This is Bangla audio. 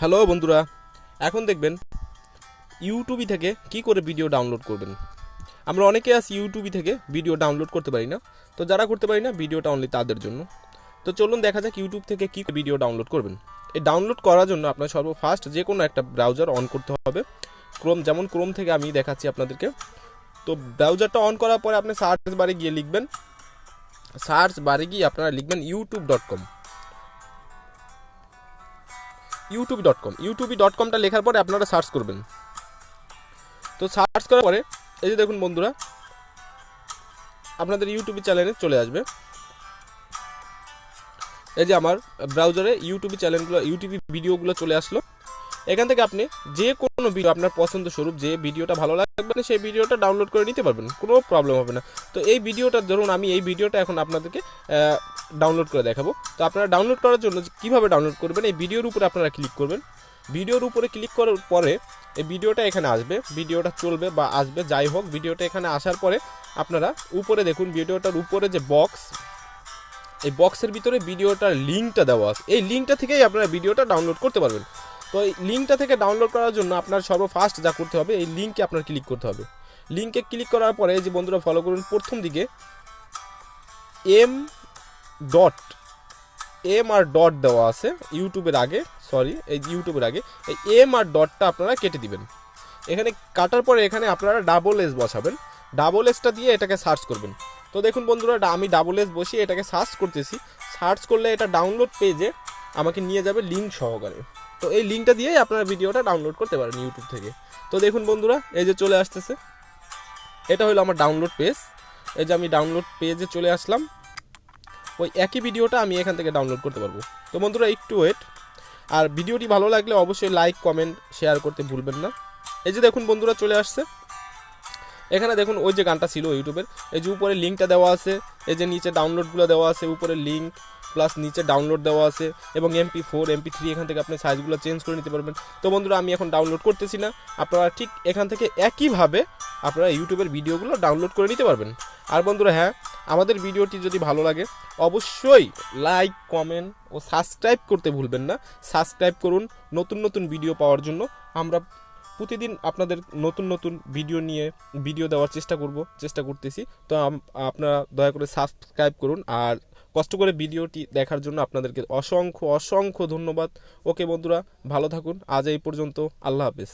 হ্যালো বন্ধুরা, এখন দেখবেন ইউটিউব থেকে কি করে ভিডিও ডাউনলোড করবেন। আমরা অনেকে আছি ইউটিউব থেকে ভিডিও ডাউনলোড করতে পারি না। তো যারা করতে পারি না, ভিডিওটা অনলি তাদের জন্য। তো চলুন দেখা যাক ইউটিউব থেকে কি ভিডিও ডাউনলোড করবেন। এই ডাউনলোড করার জন্য আপনার সর্বফার্স্ট যে কোনো একটা ব্রাউজার অন করতে হবে। যেমন ক্রোম থেকে আমি দেখাচ্ছি আপনাদেরকে। তো ব্রাউজারটা অন করার পরে আপনি সার্চ বারে গিয়ে লিখবেন, আপনারা লিখবেন youtube.com। ইউটিউব.কমটা লেখার পরে আপনারা সার্চ করবেন। তো সার্চ করার পরে এই যে দেখুন বন্ধুরা, আপনাদের ইউটিউব চ্যানেলে চলে আসবে। এই যে আমার ব্রাউজারে ইউটিউব ভিডিওগুলো চলে আসলো। এখান থেকে আপনি যে কোনো ভিডিও আপনার পছন্দ স্বরূপ যে ভিডিওটা ভালো লাগবে সেই ভিডিওটা ডাউনলোড করে নিতে পারবেন, কোনো প্রবলেম হবে না। তো এই ভিডিওটা ধরুন আমি এই ভিডিওটা এখন আপনাদেরকে ডাউনলোড করে দেখাবো। তো আপনারা ডাউনলোড করার জন্য কীভাবে ডাউনলোড করবেন, এই ভিডিওর উপরে আপনারা ক্লিক করবেন। ভিডিওর উপরে ক্লিক করার পরে এই ভিডিওটা এখানে আসবে, ভিডিওটা চলবে বা আসবে যাই হোক, ভিডিওটা এখানে আসার পরে আপনারা উপরে দেখুন ভিডিওটার উপরে যে বক্স, এই বক্সের ভিতরে ভিডিওটার লিঙ্কটা দেওয়া আছে। এই লিঙ্কটা থেকেই আপনারা ভিডিওটা ডাউনলোড করতে পারবেন। তো এই লিঙ্কটা থেকে ডাউনলোড করার জন্য আপনার সর্বফার্স্ট যা করতে হবে, এই লিঙ্কে আপনার ক্লিক করতে হবে। লিঙ্কে ক্লিক করার পরে যে বন্ধুরা ফলো করুন, প্রথম দিকে এম আর ডট দেওয়া আছে ইউটিউবের আগে, এই ইউটিউবের আগে এই এম আর ডটটা আপনারা কেটে দিবেন। এখানে কাটার পরে এখানে আপনারা ডাবল এস বসাবেন। ডাবল এসটা দিয়ে এটাকে সার্চ করবেন। তো দেখুন বন্ধুরা, আমি ডাবল এস বসিয়ে এটাকে সার্চ করতেছি। সার্চ করলে এটা ডাউনলোড পেজে আমাকে নিয়ে যাবে লিঙ্ক সহকারে। তো এই লিঙ্কটা দিয়েই আপনারা ভিডিওটা ডাউনলোড করতে পারেন ইউটিউব থেকে। তো দেখুন বন্ধুরা, এই যে চলে আসতেছে, এটা হলো আমার ডাউনলোড পেজ। এই যে আমি ডাউনলোড পেজে চলে আসলাম। ওই একই ভিডিওটা আমি এখান থেকে ডাউনলোড করতে পারবো। তো বন্ধুরা একটু ওয়েট। আর ভিডিওটি ভালো লাগলে অবশ্যই লাইক কমেন্ট শেয়ার করতে ভুলবেন না। এই যে দেখুন বন্ধুরা চলে আসছে। এখানে দেখুন ওই যে গানটা ছিল ইউটিউবের, এই যে উপরে লিঙ্কটা দেওয়া আছে, এই যে নিচে ডাউনলোডগুলো দেওয়া আছে, উপরে লিঙ্ক প্লাস নিচে ডাউনলোড দেওয়া আছে এবং MP4 MP3 এখান থেকে আপনি সাইজগুলো চেঞ্জ করে নিতে পারবেন। তো বন্ধুরা আমি এখন ডাউনলোড করতেছি না, আপনারা ঠিক এখান থেকে একইভাবে আপনারা ইউটিউবের ভিডিওগুলো ডাউনলোড করে নিতে পারবেন। আর বন্ধুরা হ্যাঁ, আমাদের ভিডিওটি যদি ভালো লাগে অবশ্যই লাইক কমেন্ট ও সাবস্ক্রাইব করতে ভুলবেন না। সাবস্ক্রাইব করুন নতুন নতুন ভিডিও পাওয়ার জন্য। আমরা প্রতিদিন আপনাদের নতুন নতুন ভিডিও দেওয়ার চেষ্টা করতেছি। তো আপনারা দয়া করে সাবস্ক্রাইব করুন আর কষ্ট করে ভিডিওটি দেখার জন্য আপনাদেরকে অসংখ্য অসংখ্য ধন্যবাদ। ওকে বন্ধুরা, ভালো থাকুন। আজ এই পর্যন্ত। আল্লাহ হাফেজ।